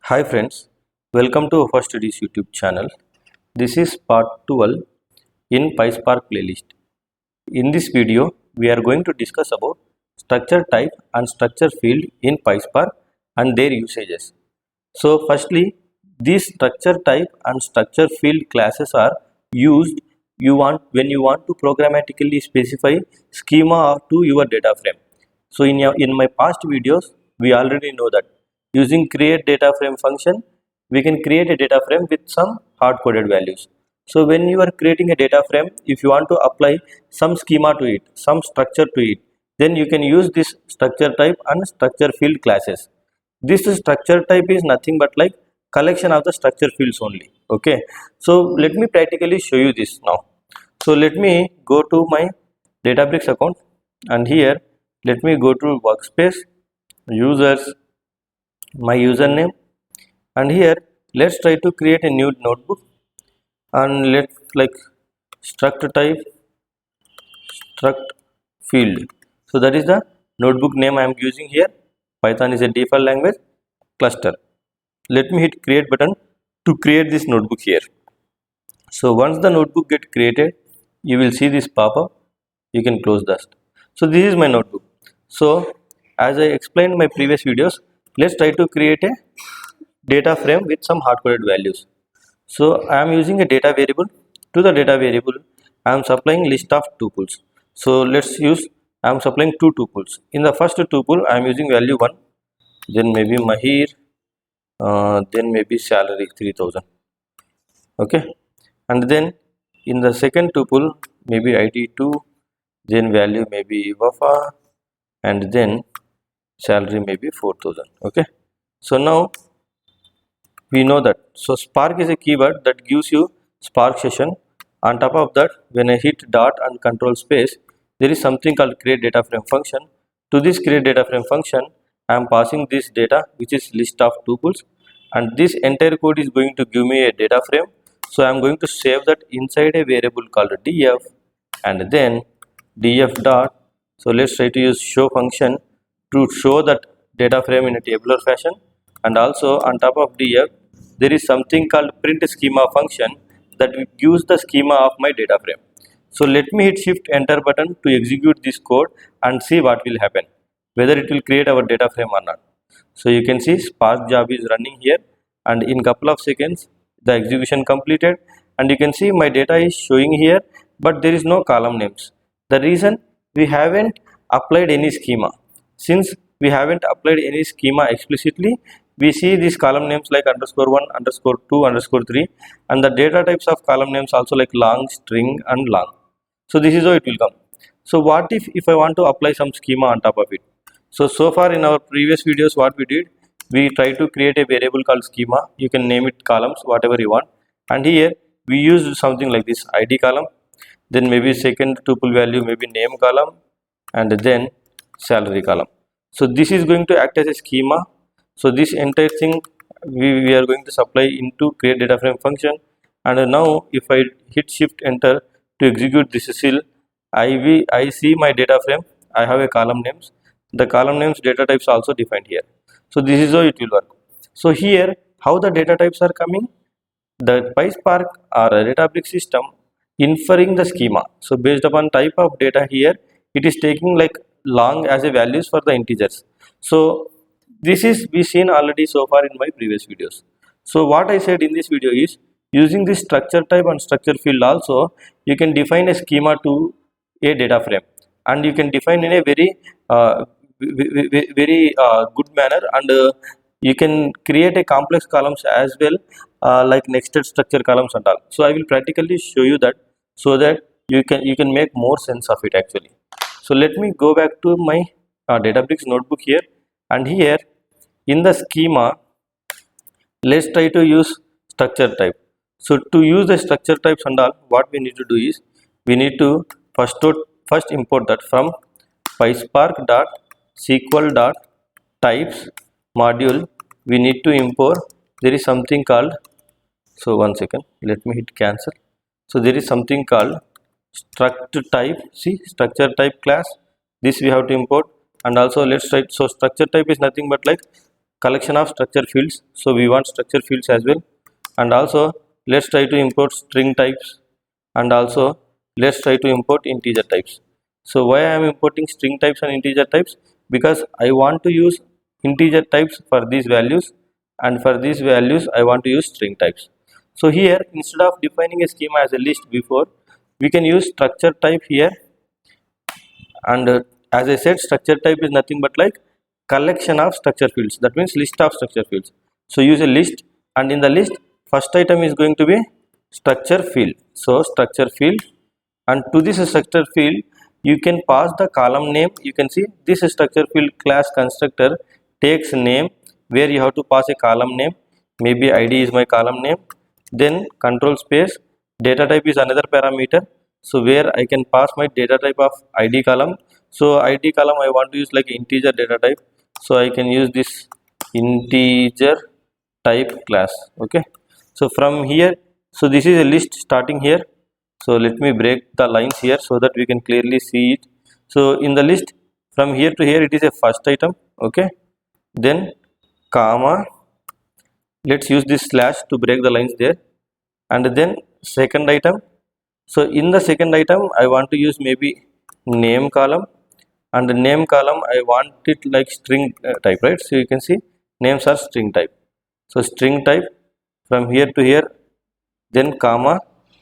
Hi friends, welcome to our Studies YouTube channel. This is part 12 in PySpark playlist. In this video, we are going to discuss about structure type and structure field in PySpark and their usages. So firstly, these structure type and structure field classes are used when you want to programmatically specify schema to your data frame. So in my past videos, we already know that using create data frame function, we can create a data frame with some hard coded values. So when you are creating a data frame, if you want to apply some schema to it, some structure to it, then you can use this structure type and structure field classes. This structure type is nothing but like collection of the structure fields only. Okay, so let me practically show you this now. So let me go to my Databricks account, and here let me go to workspace, users, my username, and here let's try to create a new notebook, and let's like struct type struct field. So that is the notebook name I am using here. Python is a default language cluster. Let me hit create button to create this notebook here. So once the notebook get created, you will see this pop-up. You can close that. So this is my notebook. So as I explained in my previous videos, let's try to create a data frame with some hard-coded values. So I am using a data variable. To the data variable, I am supplying list of tuples. So let's use, I am supplying two tuples. In the first tuple, I am using value 1, then maybe Mahir, then maybe salary 3000. Okay, and then in the second tuple, maybe IT2, then value maybe Wafa, and then salary maybe 4000. Okay, so now we know that. So Spark is a keyword that gives you Spark session. On top of that, when I hit dot and control space, there is something called create data frame function. To this create data frame function, I am passing this data, which is list of tuples, and this entire code is going to give me a data frame. So I am going to save that inside a variable called df, and then df dot. So let's try to use show function to show that data frame in a tabular fashion, and also on top of df there is something called print schema function that gives the schema of my data frame. So let me hit shift enter button to execute this code and see what will happen, whether it will create our data frame or not. So you can see Spark job is running here, and in couple of seconds the execution completed, and you can see my data is showing here, but there is no column names. The reason, we haven't applied any schema. Since we haven't applied any schema explicitly, we see these column names like _1, _2, _3, and the data types of column names also like long, string, and long. So this is how it will come. So what if I want to apply some schema on top of it? So far in our previous videos, what we did, we try to create a variable called schema. You can name it columns, whatever you want, and here we used something like this id column, then maybe second tuple value maybe name column, and then salary column. So this is going to act as a schema. So this entire thing we are going to supply into create data frame function, and now if I hit shift enter to execute this cell, I see my data frame. I have a column names. The column names data types also defined here. So this is how it will work. So here how the data types are coming, the PySpark or a Databricks system inferring the schema. So based upon type of data here, it is taking like long as a values for the integers. So this is we seen already so far in my previous videos. So what I said in this video is, using this structure type and structure field also, you can define a schema to a data frame, and you can define in a very good manner, and you can create a complex columns as well, like nested structure columns and all. So I will practically show you that, so that you can make more sense of it actually. So let me go back to my Databricks notebook here, and here in the schema, let's try to use structure type. So to use the structure types and all, what we need to do is, we need to first import that from PySpark.sql.types module. We need to import, there is something called, so one second, let me hit cancel. So there is something called StructType. See, structure type class, this we have to import, and also let's try. So structure type is nothing but like collection of structure fields, so we want structure fields as well. And also let's try to import string types, and also let's try to import integer types. So why I am importing string types and integer types? Because I want to use integer types for these values, and for these values I want to use string types. So here, instead of defining a schema as a list before, we can use structure type here. And as I said, structure type is nothing but like collection of structure fields, that means list of structure fields. So use a list, and in the list first item is going to be structure field. So structure field, and to this structure field you can pass the column name. You can see this structure field class constructor takes name, where you have to pass a column name, maybe id is my column name, then control space, data type is another parameter, so where I can pass my data type of id column. So id column I want to use like integer data type, so I can use this integer type class. Okay, so from here, so this is a list starting here. So let me break the lines here so that we can clearly see it. So in the list from here to here, it is a first item. Okay, then comma, let's use this slash to break the lines there, and then second item. So in the second item I want to use maybe name column, and the name column I want it like string type, right? So you can see names are string type. So string type from here to here, then comma,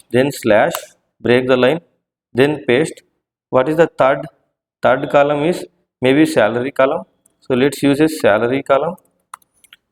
then slash, break the line, then paste. What is the third column? Is maybe salary column, so let's use a salary column,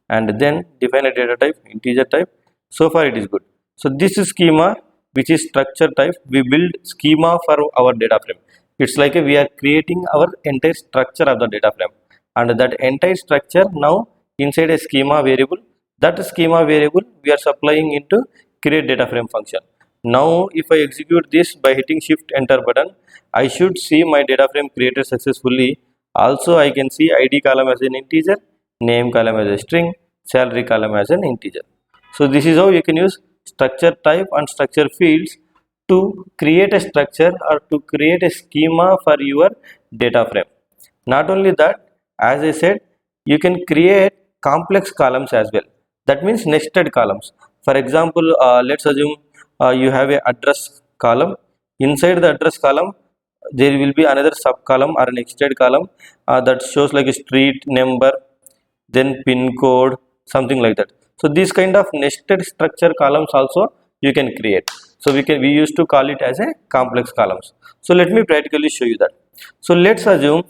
and then define a data type, integer type. So far it is good. So this is schema, which is structure type. We build schema for our data frame. It's like we are creating our entire structure of the data frame, and that entire structure now inside a schema variable. That schema variable we are supplying into create data frame function. Now if I execute this by hitting shift enter button, I should see my data frame created successfully. Also I can see id column as an integer, name column as a string, salary column as an integer. So this is how you can use structure type and structure fields to create a structure or to create a schema for your data frame. Not only that, as I said, you can create complex columns as well. That means nested columns. For example, let's assume you have a address column. Inside the address column there will be another sub column or nested column that shows like a street number, then pin code, something like that. So these kind of nested structure columns also you can create. So we used to call it as a complex columns. So let me practically show you that. So let's assume,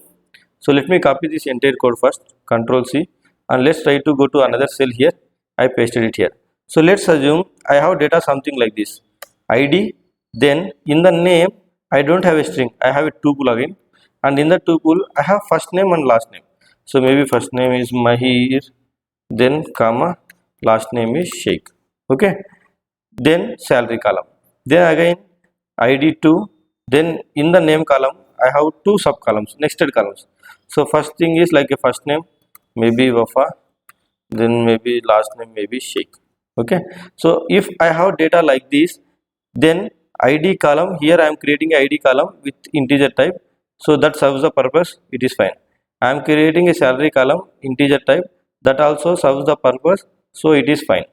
so let me copy this entire code first, Control C, and let's try to go to another cell here. I pasted it here. So let's assume I have data something like this, id, then in the name I don't have a string, I have a tuple again, and in the tuple I have first name and last name. So maybe first name is Mahir, then comma, last name is Sheikh. Okay, then salary column, then again id2, then in the name column I have two sub columns, nested columns. So first thing is like a first name, maybe Wafa, then maybe last name maybe Sheikh. Okay, so if I have data like this, then id column, here I am creating a id column with integer type, so that serves the purpose, it is fine. I am creating a salary column, integer type, that also serves the purpose, so it is fine.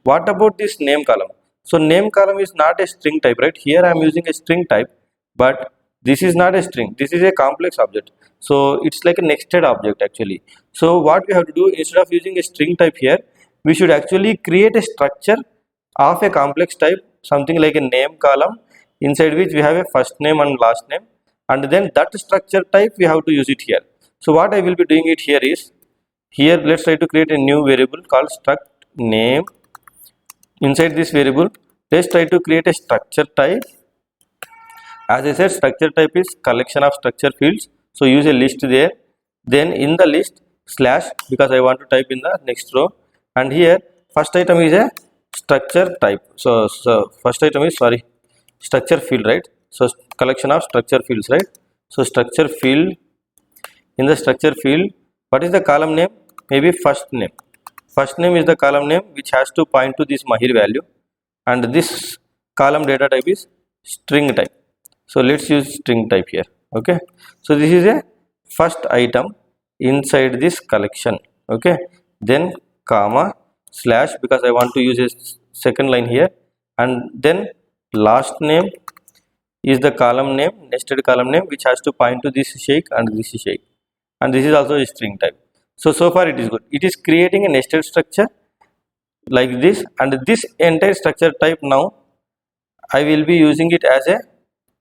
What about this name column? So name column is not a string type, right? Here I am using a string type, but this is not a string, this is a complex object, so it's like a nested object actually. So what we have to do, instead of using a string type here, we should actually create a structure of a complex type, something like a name column, inside which we have a first name and last name, and then that structure type we have to use it here. So what I will be doing it here is, here let's try to create a new variable called struct name. Inside this variable let's try to create a structure type. As I said, structure type is collection of structure fields, so use a list there. Then in the list slash, because I want to type in the next row, and here first item is a structure type. So first item is, sorry, structure field, right? So collection of structure fields, right? So structure field, in the structure field, what is the column name? Maybe first name. First name is the column name which has to point to this Mahir value, and this column data type is string type. So let's use string type here. Okay, so this is a first item inside this collection. Okay, then comma slash because I want to use a second line here, and then last name is the column name, nested column name, which has to point to this shake and this shake, and this is also a string type. So far it is good. It is creating a nested structure like this, and this entire structure type now I will be using it as a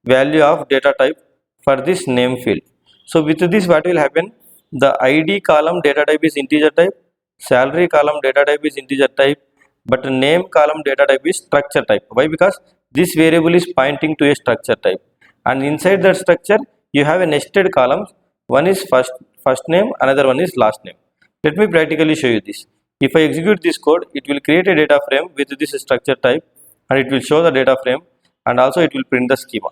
value of data type for this name field. So with this what will happen, the ID column data type is integer type, salary column data type is integer type, but name column data type is structure type. Why? Because this variable is pointing to a structure type, and inside that structure you have a nested columns. One is first name, another one is last name. Let me practically show you this. If I execute this code, it will create a data frame with this structure type, and it will show the data frame, and also it will print the schema.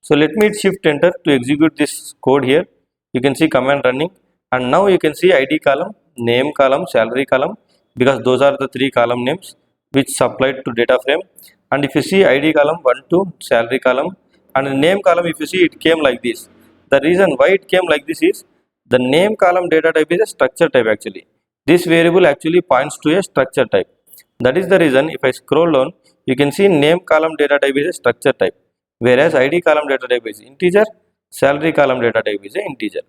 So let me hit shift enter to execute this code here. You can see command running, and now you can see ID column, name column, salary column, because those are the three column names which supplied to data frame. And if you see ID column 1, 2, salary column, and the name column, if you see, it came like this. The reason why it came like this is the name column data type is a structure type actually. This variable actually points to a structure type. That is the reason if I scroll down, you can see name column data type is a structure type, whereas ID column data type is integer, salary column data type is a integer.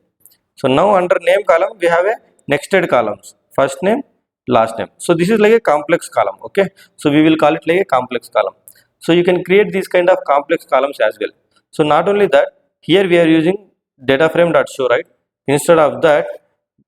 So now under name column we have a nested columns, first name, last name. So this is like a complex column, okay. So we will call it like a complex column. So you can create these kind of complex columns as well. So not only that, here we are using DataFrame.show, right? Instead of that,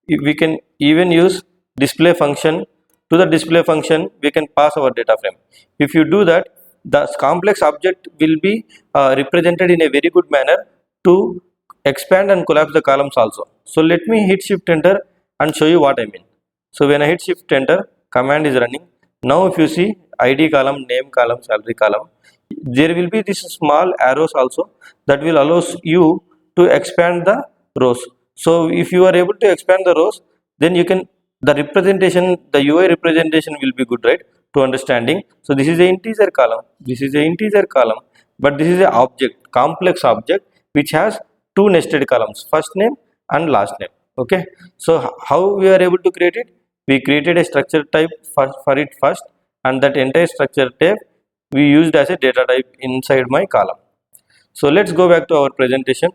we can even use display function. To the display function we can pass our data frame. If you do that, the complex object will be represented in a very good manner to expand and collapse the columns also. So let me hit shift enter and show you what I mean. So when I hit shift enter, command is running. Now if you see ID column, name column, salary column, there will be this small arrows also that will allow you to expand the rows. So if you are able to expand the rows, then you can, the representation, the UI representation will be good, right, to understanding. So this is an integer column, this is an integer column, but this is an object, complex object, which has two nested columns, first name and last name, okay. So how we are able to create it? We created a structure type for it first, and that entire structure type we used as a data type inside my column. So let's go back to our presentation.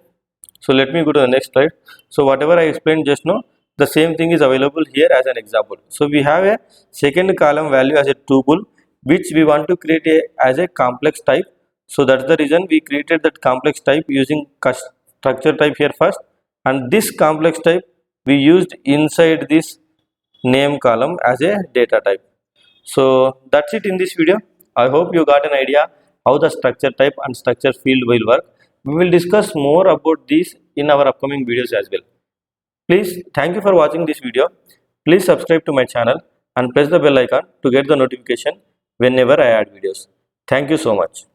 So let me go to the next slide. So whatever I explained just now, the same thing is available here as an example. So we have a second column value as a tuple, which we want to create as a complex type. So that's the reason we created that complex type using structure type here first, and this complex type we used inside this name column as a data type. So that's it in this video. I hope you got an idea how the structure type and structure field will work. We will discuss more about this in our upcoming videos as well. Please, thank you for watching this video. Please subscribe to my channel and press the bell icon to get the notification whenever I add videos. Thank you so much.